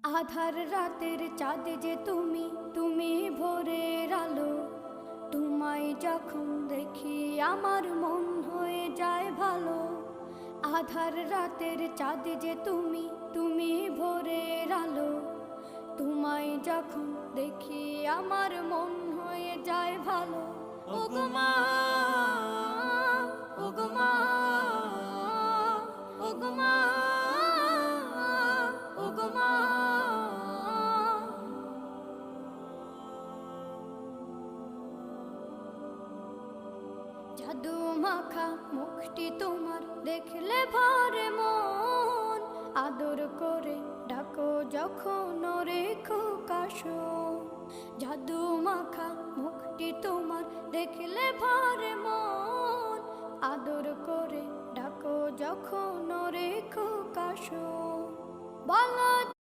আধার রাতের চাঁদ যে তুমি, তুমি ভোরের আলো। তোমায় যখন দেখি আমার মন হয়ে যায় ভালো। আধার রাতের চাঁদ যে তুমি, তুমি ভোরের আলো। তোমায় যখন দেখি আমার মন হয়ে যায় ভালো। ওগো মা, ওগো মা, ওগো মা, ওগো মা। জাদু মাখা মুখটি তোমার দেখলে ভরে মন। আদর করে ডাকো যখন রেখো কাশো। জাদু মাখা মুখটি তোমার দেখলে ভরে মন। আদর করে ডাকো যখন রেখো কাশো। বলো